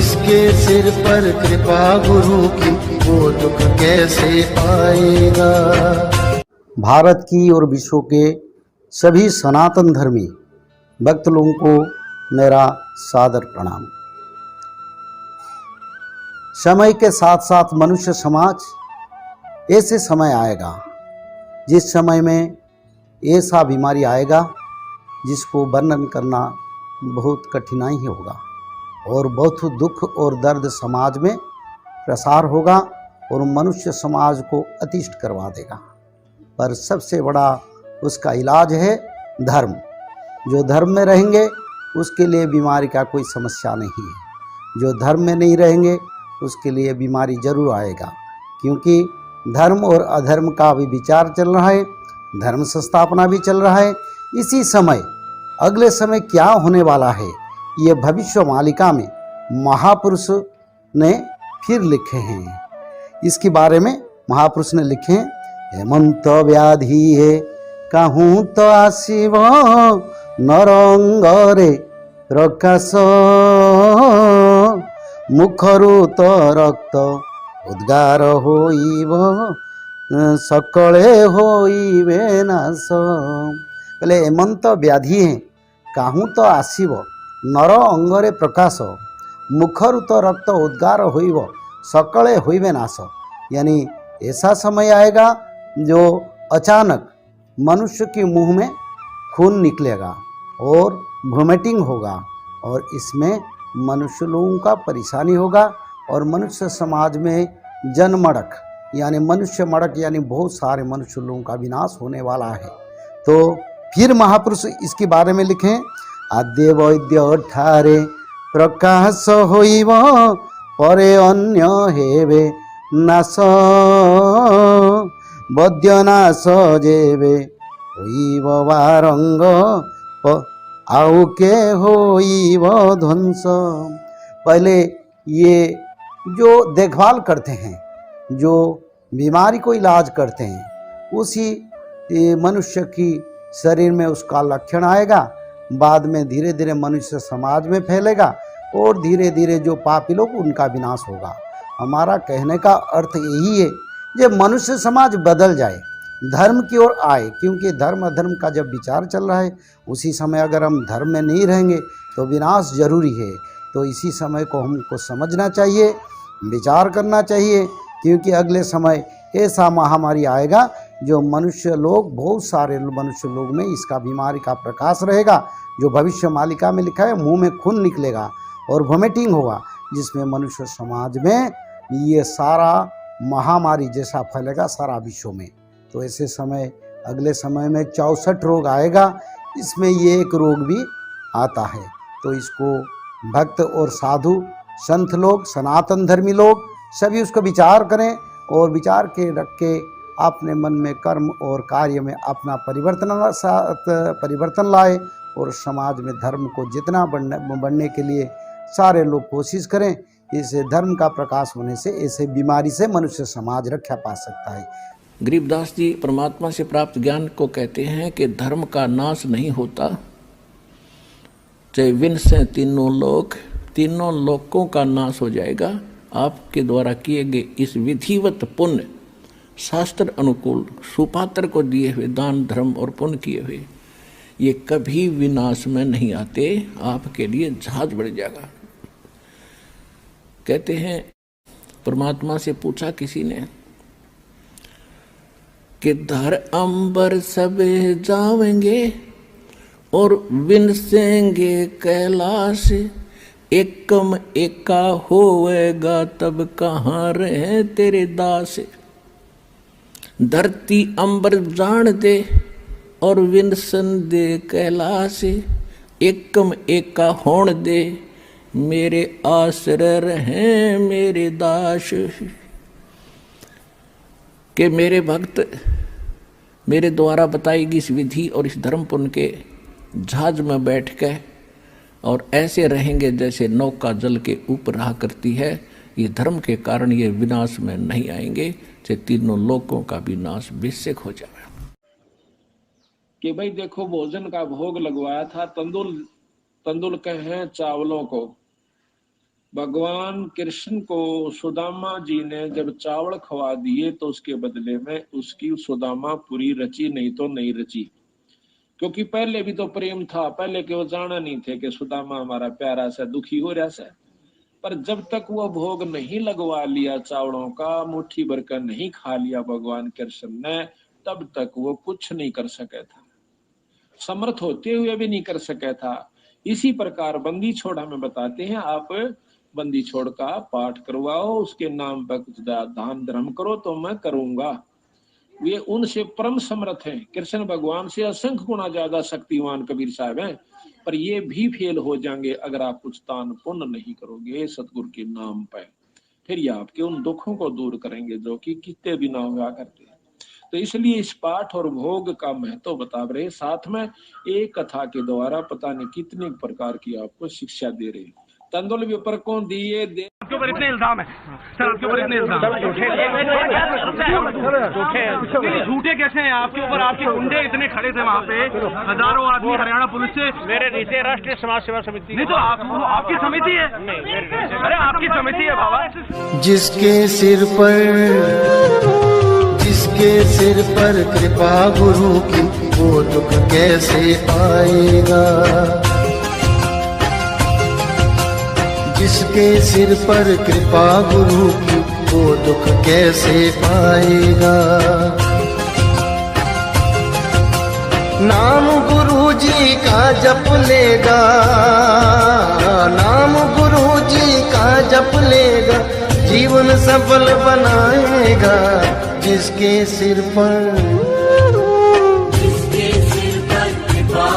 जिसके सिर पर कृपा गुरु की वो दुख कैसे पाएगा। भारत की और विश्व के सभी सनातन धर्मी भक्त लोगों को मेरा सादर प्रणाम। समय के साथ साथ मनुष्य समाज ऐसे समय आएगा जिस समय में ऐसा बीमारी आएगा जिसको वर्णन करना बहुत कठिनाई होगा और बहुत दुख और दर्द समाज में प्रसार होगा और मनुष्य समाज को अतिष्ट करवा देगा। पर सबसे बड़ा उसका इलाज है धर्म। जो धर्म में रहेंगे उसके लिए बीमारी का कोई समस्या नहीं है। जो धर्म में नहीं रहेंगे उसके लिए बीमारी जरूर आएगा, क्योंकि धर्म और अधर्म का भी विचार चल रहा है, धर्म संस्थापना भी चल रहा है। इसी समय अगले समय क्या होने वाला है ये भविष्य मालिका में महापुरुष ने फिर लिखे हैं। इसके बारे में महापुरुष ने लिखे हैं, हेमंत व्याधि है कहूँ तो आसिब नरंगरे प्रकाश मुखरु तो रक्त उद्गार होइब सकले होइबे नाश। बोले हेमंत व्याधि है कहूँ तो आसिब नर अंगरे प्रकाश मुखरु तो रक्त उद्गार होइब सकले होइबे नाश। यानी ऐसा समय आएगा जो अचानक मनुष्य के मुंह में खून निकलेगा और वोमिटिंग होगा और इसमें मनुष्य लोगों का परेशानी होगा और मनुष्य समाज में जनमड़क यानी मनुष्य मड़क यानी बहुत सारे मनुष्य लोगों का विनाश होने वाला है। तो फिर महापुरुष इसके बारे में लिखें, आद्य वैद्य ठारे प्रकाश होइब परे अन्य हेबे नाश बद्य नाश जेबे होइब बारंग आउ के होइब ध्वंस। पहले ये जो देखभाल करते हैं, जो बीमारी को इलाज करते हैं, उसी मनुष्य की शरीर में उसका लक्षण आएगा, बाद में धीरे धीरे मनुष्य समाज में फैलेगा और धीरे धीरे जो पापी लोग उनका विनाश होगा। हमारा कहने का अर्थ यही है जब मनुष्य समाज बदल जाए, धर्म की ओर आए, क्योंकि धर्म अधर्म का जब विचार चल रहा है उसी समय अगर हम धर्म में नहीं रहेंगे तो विनाश जरूरी है। तो इसी समय को हमको समझना चाहिए, विचार करना चाहिए, क्योंकि अगले समय ऐसा महामारी आएगा जो मनुष्य लोग बहुत सारे मनुष्य लोग में इसका बीमारी का प्रकाश रहेगा, जो भविष्य मालिका में लिखा है मुंह में खून निकलेगा और वोमिटिंग होगा, जिसमें मनुष्य समाज में ये सारा महामारी जैसा फैलेगा सारा विश्व में। तो ऐसे समय अगले समय में 64 रोग आएगा, इसमें ये एक रोग भी आता है। तो इसको भक्त और साधु संत लोग सनातन धर्मी लोग सभी उसको विचार करें और विचार के रख के अपने मन में कर्म और कार्य में अपना परिवर्तन लाए और समाज में धर्म को जितना बढ़ने के लिए सारे लोग कोशिश करें। इसे धर्म का प्रकाश होने से ऐसे बीमारी से मनुष्य समाज रक्षा पा सकता है। गरीबदास जी परमात्मा से प्राप्त ज्ञान को कहते हैं कि धर्म का नाश नहीं होता, चाहे विनाश से तीनों लोकों का नाश हो जाएगा। आपके द्वारा किए गए इस विधिवत पुण्य शास्त्र अनुकूल सुपात्र को दिए हुए दान धर्म और पुण्य किए हुए ये कभी विनाश में नहीं आते, आपके लिए जहाज बढ़ जाएगा। कहते हैं परमात्मा से पूछा किसी ने कि धर अंबर सब जावेंगे और विनसेंगे कैलाश, एकम एका होवेगा तब कहाँ रहे तेरे दास। धरती अंबर जान दे और विनसन दे कैलाश, एकम एका होण दे मेरे आश्रय रहे मेरे दास। कि मेरे भक्त मेरे द्वारा बताई गई इस विधि और इस धर्म पुण्य के जहाज में बैठ के और ऐसे रहेंगे जैसे नौका जल के ऊपर रहा करती है। ये धर्म के कारण ये विनाश में नहीं आएंगे, चाहे तीनों लोकों का विनाश बेशक हो जाए। कि भाई देखो भोजन का भोग लगवाया था, तंदुल कहे चावलों को, भगवान कृष्ण को सुदामा जी ने जब चावल खवा दिए तो उसके बदले में उसकी सुदामा पूरी रची, नहीं तो नहीं रची। क्योंकि पहले भी तो प्रेम था, पहले के वो जाना नहीं थे कि सुदामा हमारा प्यारा सा दुखी हो रहा सा। पर जब तक वो भोग नहीं लगवा लिया चावलों का, मुट्ठी भर कर नहीं खा लिया भगवान कृष्ण ने, तब तक वो कुछ नहीं कर सका था, समर्थ होते हुए भी नहीं कर सका था। इसी प्रकार बंदी छोड़ हमें बताते हैं, आप बंदी छोड़ का पाठ करवाओ, उसके नाम पर कुछ दान धर्म करो तो मैं करूंगा। वे उनसे परम समर्थ हैं, कृष्ण भगवान से असंख्य गुना ज्यादा शक्तिवान कबीर साहब हैं, पर ये भी फेल हो जाएंगे अगर आप कुछ दान पुण्य नहीं करोगे सतगुरु के नाम पर। फिर ये आपके उन दुखों को दूर करेंगे जो कि कितने भी ना हुआ करते। तो इसलिए इस पाठ और भोग का महत्व बता रहे, साथ में एक कथा के द्वारा पता नहीं कितने प्रकार की आपको शिक्षा दे रहे। तंदुल विपर को दिए दे आपके ऊपर इतने इल्जाम है सर, आपके ऊपर इतने इल्जाम झूठे कैसे हैं आपके ऊपर? आपके गुंडे इतने खड़े थे वहाँ पे, हजारों आदमी हरियाणा पुलिस से। मेरे नीचे राष्ट्रीय समाज सेवा समिति नहीं तो आपकी समिति है? अरे आपकी समिति है बाबा। जिसके सिर पर कृपा गुरु की, वो दुख कैसे पाएगा। जिसके सिर पर कृपा गुरु की, वो दुख कैसे पाएगा। नाम गुरु जी का जप लेगा, नाम गुरु जी का जप लेगा, जीवन सफल बनाएगा। जिसके सिर पर कृपा